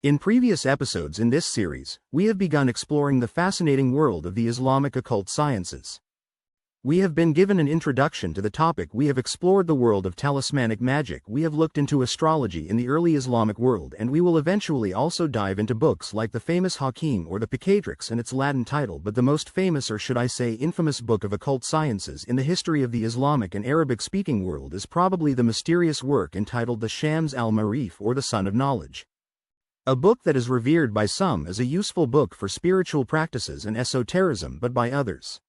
In previous episodes in this series, we have begun exploring the fascinating world of the Islamic occult sciences. We have been given an introduction to the topic, we have explored the world of talismanic magic, we have looked into astrology in the early Islamic world, and we will eventually also dive into books like the famous Hakim or the Picatrix and its Latin title, but the most famous, or should I say infamous, book of occult sciences in the history of the Islamic and Arabic-speaking world is probably the mysterious work entitled the Shams al-Ma'arif, or the Sun of Knowledge. A book that is revered by some as a useful book for spiritual practices and esotericism, but by others,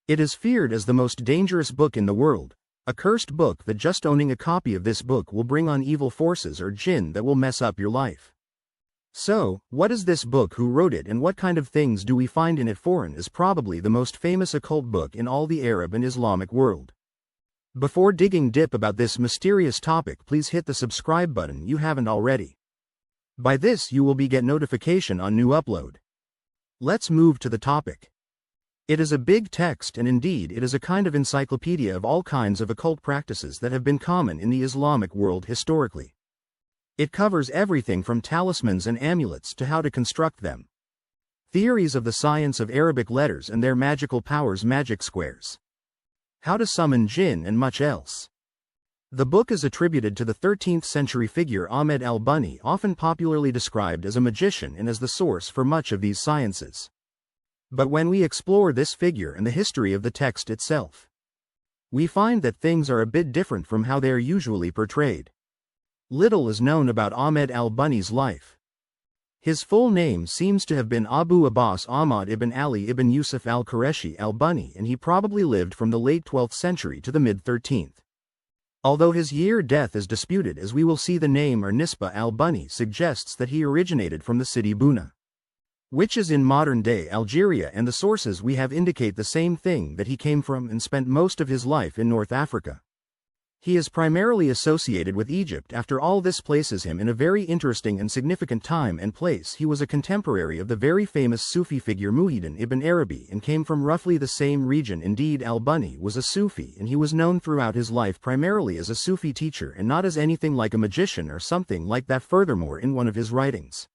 it is feared as the most dangerous book in the world, a cursed book that just owning a copy of this book will bring on evil forces or jinn that will mess up your life. So, what is this book, who wrote it, and what kind of things do we find in it? Foreign is probably the most famous occult book in all the Arab and Islamic world. Before digging deep about this mysterious topic, please hit the subscribe button you haven't already. By this you will get notification on new upload. Let's move to the topic. It is a big text, and indeed it is a kind of encyclopedia of all kinds of occult practices that have been common in the Islamic world historically. It covers everything from talismans and amulets to how to construct them, theories of the science of Arabic letters and their magical powers, magic squares, how to summon jinn, and much else. The book is attributed to the 13th century figure Ahmad al-Buni, often popularly described as a magician and as the source for much of these sciences. But when we explore this figure and the history of the text itself, we find that things are a bit different from how they are usually portrayed. Little is known about Ahmad al-Buni's life. His full name seems to have been Abu Abbas Ahmad ibn Ali ibn Yusuf al-Qureshi al-Buni, and he probably lived from the late 12th century to the mid-13th. Although his year death is disputed, as we will see, the name or Nisba al-Buni suggests that he originated from the city Buna, which is in modern-day Algeria, and the sources we have indicate the same thing, that he came from and spent most of his life in North Africa. He is primarily associated with Egypt. After all, this places him in a very interesting and significant time and place. He was a contemporary of the very famous Sufi figure Muhyiddin ibn Arabi and came from roughly the same region. Indeed, al-Buni was a Sufi, and he was known throughout his life primarily as a Sufi teacher and not as anything like a magician or something like that. Furthermore, in one of his writings,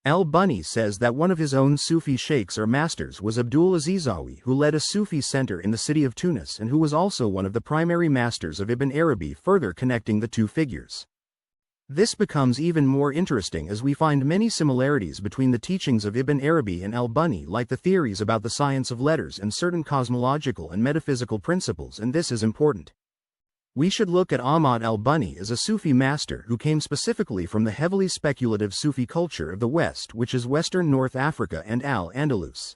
al-Buni says that one of his own Sufi sheikhs or masters was Abdul Azizawi, who led a Sufi center in the city of Tunis and who was also one of the primary masters of Ibn Arabi, further connecting the two figures. This becomes even more interesting as we find many similarities between the teachings of Ibn Arabi and al-Buni, like the theories about the science of letters and certain cosmological and metaphysical principles, and this is important. We should look at Ahmad al-Buni as a Sufi master who came specifically from the heavily speculative Sufi culture of the West, which is Western North Africa and Al-Andalus.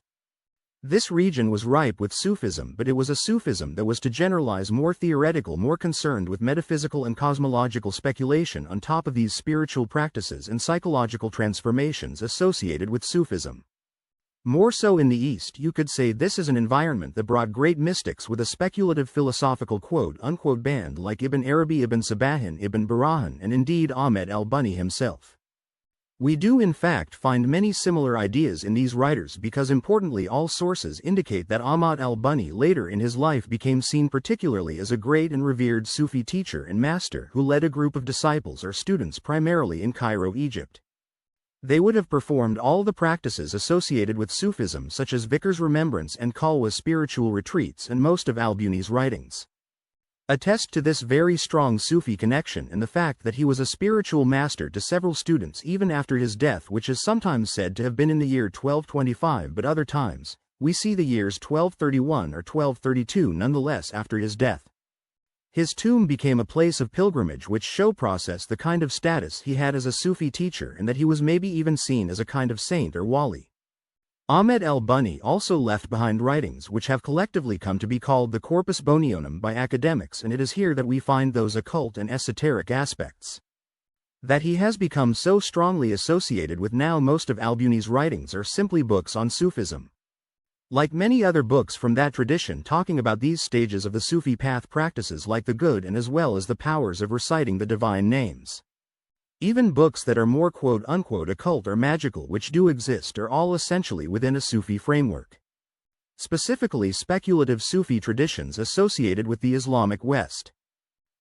This region was ripe with Sufism, but it was a Sufism that was, to generalize, more theoretical, more concerned with metaphysical and cosmological speculation on top of these spiritual practices and psychological transformations associated with Sufism. More so in the East, you could say this is an environment that brought great mystics with a speculative philosophical quote-unquote band like Ibn Arabi, Ibn Sabahin, Ibn Barahan, and indeed Ahmad al-Buni himself. We do in fact find many similar ideas in these writers because, importantly, all sources indicate that Ahmad al-Buni later in his life became seen particularly as a great and revered Sufi teacher and master who led a group of disciples or students primarily in Cairo, Egypt. They would have performed all the practices associated with Sufism, such as Vikar's remembrance and Khalwa's spiritual retreats, and most of al-Buni's writings attest to this very strong Sufi connection and the fact that he was a spiritual master to several students even after his death, which is sometimes said to have been in the year 1225, but other times we see the years 1231 or 1232 nonetheless after his death. His tomb became a place of pilgrimage, which processed the kind of status he had as a Sufi teacher and that he was maybe even seen as a kind of saint or wali. Ahmad al-Buni also left behind writings which have collectively come to be called the Corpus Bonionum by academics, and it is here that we find those occult and esoteric aspects that he has become so strongly associated with. Now most of al-Buni's writings are simply books on Sufism, like many other books from that tradition talking about these stages of the Sufi path, practices like the good and as well as the powers of reciting the divine names. Even books that are more quote-unquote occult or magical, which do exist, are all essentially within a Sufi framework. Specifically speculative Sufi traditions associated with the Islamic West.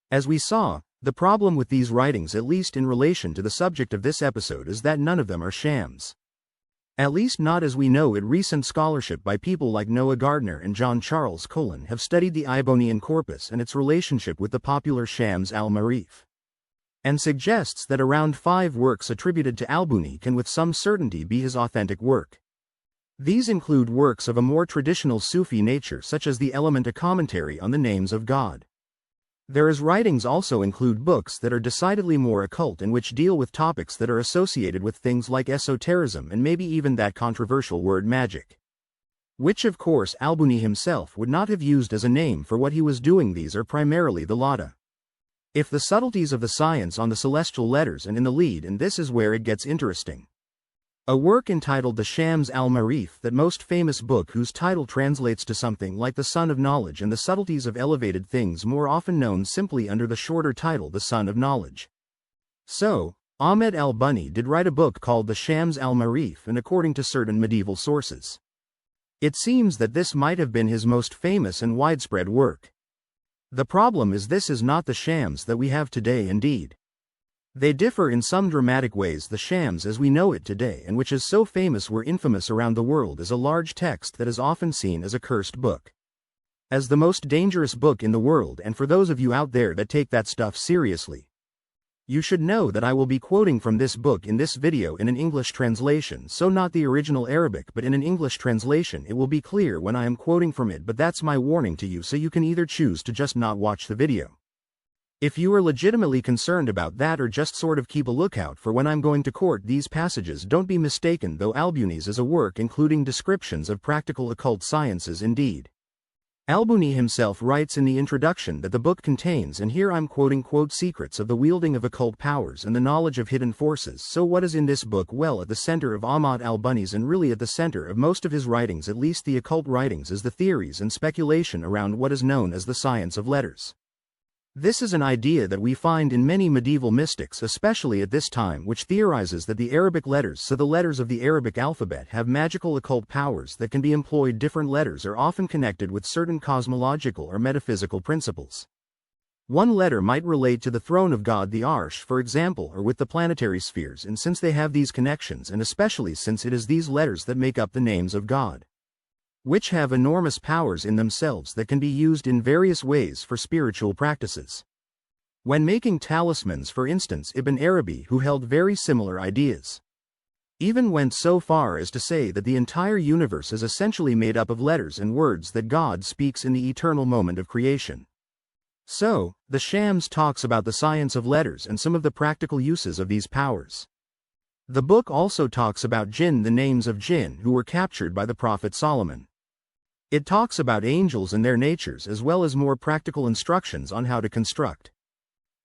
As we saw, The problem with these writings, at least in relation to the subject of this episode, is that none of them are shams. At least not as we know it. Recent scholarship by people like Noah Gardner and John Charles Cullen have studied the Ibonian corpus and its relationship with the popular Shams al-Marif, and suggests that around 5 works attributed to al-Buni can with some certainty be his authentic work. These include works of a more traditional Sufi nature, such as the Element, a commentary on the names of God. His writings also include books that are decidedly more occult and which deal with topics that are associated with things like esotericism and maybe even that controversial word magic, which of course al-Buni himself would not have used as a name for what he was doing. These are primarily the Lada, if the subtleties of the science on the celestial letters, and in the lead, and this is where it gets interesting. A work entitled The Shams al-Marif, that most famous book whose title translates to something like The Sun of Knowledge and the Subtleties of Elevated Things, more often known simply under the shorter title The Sun of Knowledge. So, Ahmad al-Buni did write a book called The Shams al-Marif, and according to certain medieval sources, it seems that this might have been his most famous and widespread work. The problem is this is not the Shams that we have today. Indeed, they differ in some dramatic ways. The Shams as we know it today, and which is so famous, were infamous around the world, is a large text that is often seen as a cursed book, as the most dangerous book in the world. And for those of you out there that take that stuff seriously, you should know that I will be quoting from this book in this video in an English translation, so not the original Arabic but in an English translation. It will be clear when I am quoting from it, but that's my warning to you, so you can either choose to just not watch the video if you are legitimately concerned about that, or just sort of keep a lookout for when I'm going to quote these passages. Don't be mistaken though, al-Buni's is a work including descriptions of practical occult sciences. Indeed, al-Buni himself writes in the introduction that the book contains, and here I'm quoting, quote, secrets of the wielding of occult powers and the knowledge of hidden forces. So what is in this book? Well, at the center of Ahmad al-Buni's, and really at the center of most of his writings, at least the occult writings, is the theories and speculation around what is known as the science of letters. This is an idea that we find in many medieval mystics, especially at this time, which theorizes that the Arabic letters, so the letters of the Arabic alphabet, have magical occult powers that can be employed. Different letters are often connected with certain cosmological or metaphysical principles. One letter might relate to the throne of God, the Arsh, for example, or with the planetary spheres, and since they have these connections, and especially since it is these letters that make up the names of God, which have enormous powers in themselves that can be used in various ways for spiritual practices. When making talismans, for instance, Ibn Arabi, who held very similar ideas, even went so far as to say that the entire universe is essentially made up of letters and words that God speaks in the eternal moment of creation. So, the Shams talks about the science of letters and some of the practical uses of these powers. The book also talks about jinn, the names of jinn who were captured by the Prophet Solomon. It talks about angels and their natures, as well as more practical instructions on how to construct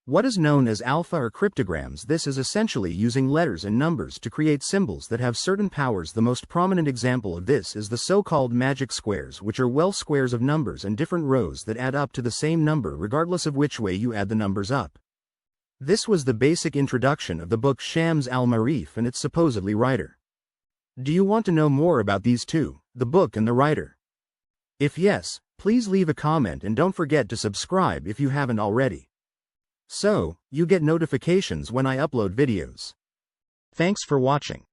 what is known as alpha or cryptograms. This is essentially using letters and numbers to create symbols that have certain powers. The most prominent example of this is the so-called magic squares, which are squares of numbers and different rows that add up to the same number regardless of which way you add the numbers up. This was the basic introduction of the book Shams al-Marif and its supposedly writer. Do you want to know more about these two, the book and the writer? If yes, please leave a comment and don't forget to subscribe if you haven't already, so you get notifications when I upload videos. Thanks for watching.